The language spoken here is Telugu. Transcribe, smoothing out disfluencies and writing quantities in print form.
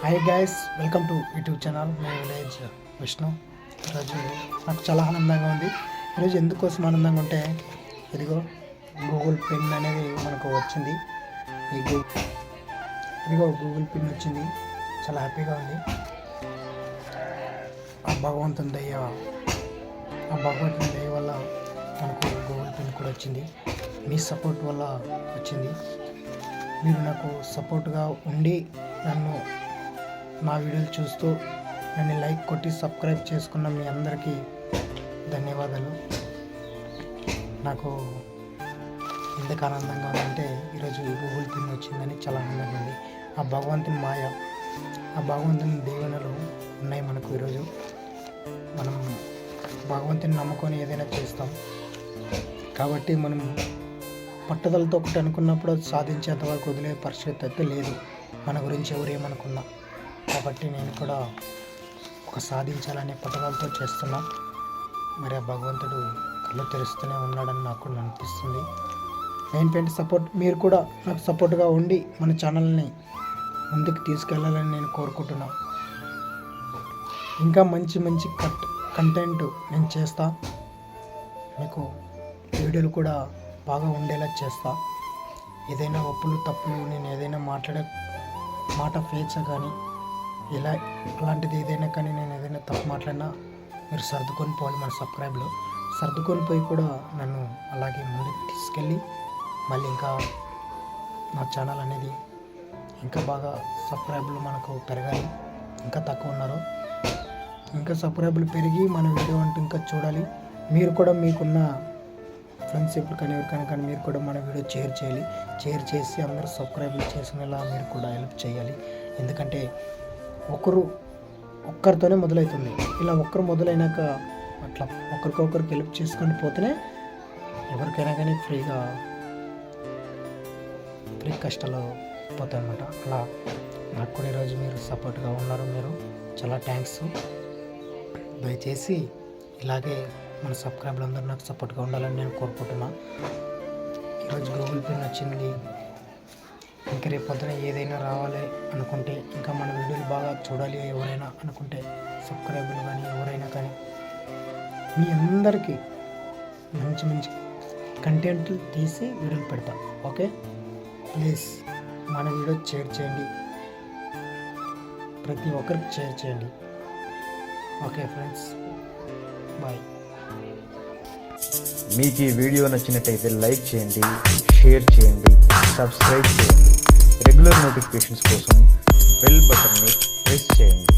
Hi guys, welcome to YouTube channel my village Vishnu. ఈరోజు నాకు చాలా ఆనందంగా ఉంది. ఈరోజు ఎందుకోసం ఆనందంగా ఉంటే ఇదిగో గూగుల్ పిన్ అనేది మనకు వచ్చింది. ఇదిగో గూగుల్ పిన్ వచ్చింది, చాలా హ్యాపీగా ఉంది. ఆ భగవంతుని దయ వల్ల మనకు గూగుల్ పిన్ కూడా వచ్చింది. మీ సపోర్ట్ వల్ల వచ్చింది. మీరు నాకు సపోర్ట్గా ఉండి నా వీడియోలు చూస్తూ నన్ను లైక్ కొట్టి సబ్స్క్రైబ్ చేసుకున్న మీ అందరికీ ధన్యవాదాలు. నాకు ఎందుకు ఆనందంగా ఉందంటే ఈరోజు గూగుల్ పిన్ వచ్చిందని చాలా ఆనందంగా ఉంది. ఆ భగవంతుని మాయ, ఆ భగవంతుని దీవెనలు ఉన్నాయి మనకు. ఈరోజు మనం భగవంతుని నమ్ముకొని ఏదైనా చేస్తాం కాబట్టి మనం పట్టుదలతో ఒకటి అనుకున్నప్పుడు అది సాధించేంత వరకు వదిలే పరిస్థితి అయితే లేదు. మన గురించి ఎవరు ఏమనుకున్నా. కాబట్టి నేను కూడా ఒక సాధించాలనే పట్టుదలతో చేస్తున్నా. మరి ఆ భగవంతుడు కళ్ళు తెరుస్తూనే ఉన్నాడని నాకు కూడా అనిపిస్తుంది. ఏంటంటే సపోర్ట్, మీరు కూడా నాకు సపోర్ట్గా ఉండి మన ఛానల్ని ముందుకు తీసుకెళ్ళాలని నేను కోరుకుంటున్నా. ఇంకా మంచి మంచి కంటెంట్ నేను చేస్తా. మీకు వీడియోలు కూడా బాగా ఉండేలా చేస్తా. ఏదైనా ఒప్పులు తప్పులు, నేను ఏదైనా మాట్లాడే మాట ఫేక్స్ కానీ అలాంటిది ఏదైనా కానీ నేను ఏదైనా తప్పు మాట్లాడినా మీరు సర్దుకొని పోవాలి. మన సబ్స్క్రైబ్లో సర్దుకొని పోయి కూడా నన్ను అలాగే ముందుకు తీసుకెళ్ళి మళ్ళీ ఇంకా నా ఛానల్ అనేది ఇంకా బాగా సబ్స్క్రైబ్లు మనకు పెరగాలి. ఇంకా తక్కువ ఉన్నారు, ఇంకా సబ్స్క్రైబ్లు పెరిగి మన వీడియో అంటూ ఇంకా చూడాలి. మీరు కూడా మీకున్న ఫ్రెండ్షిప్లు కానీ ఎవరికైనా కానీ మీరు కూడా మన వీడియో షేర్ చేసి అందరూ సబ్స్క్రైబ్లు చేసుకునేలా మీరు కూడా హెల్ప్ చేయాలి. ఎందుకంటే ఒక్కరితోనే మొదలవుతుంది. ఇలా ఒక్కరు మొదలైనాక అట్లా ఒకరికొకరికి హెల్ప్ చేసుకొని పోతేనే ఎవరికైనా కానీ ఫ్రీ కష్టాలు పోతాయి అన్నమాట. అలా నాకు కూడా ఈరోజు మీరు సపోర్ట్గా ఉన్నారు. మీరు చాలా థ్యాంక్స్. దయచేసి ఇలాగే మన సబ్స్క్రైబర్లు అందరూ నాకు సపోర్ట్గా ఉండాలని నేను కోరుకుంటున్నా. ఈరోజు గూగుల్ పిన్ వచ్చింది. ఇంకా రేపు పొద్దున ఏదైనా రావాలి అనుకుంటే, ఇంకా మన వీడియోలు బాగా చూడాలి ఎవరైనా అనుకుంటే, సబ్స్క్రైబర్లు కానీ ఎవరైనా కానీ మీ అందరికీ మంచి మంచి కంటెంట్లు తీసి వీడియోలు పెడతా. ఓకే, ప్లీజ్ మన వీడియో షేర్ చేయండి, ప్రతి ఒక్కరికి షేర్ చేయండి. Okay friends, bye. మీకు ఈ వీడియో నచ్చినట్టయితే లైక్ చేయండి, షేర్ చేయండి, సబ్స్క్రైబ్ చేయండి. రెగ్యులర్ నోటిఫికేషన్స్ కోసం బెల్ బటన్ని ప్రెస్ చేయండి.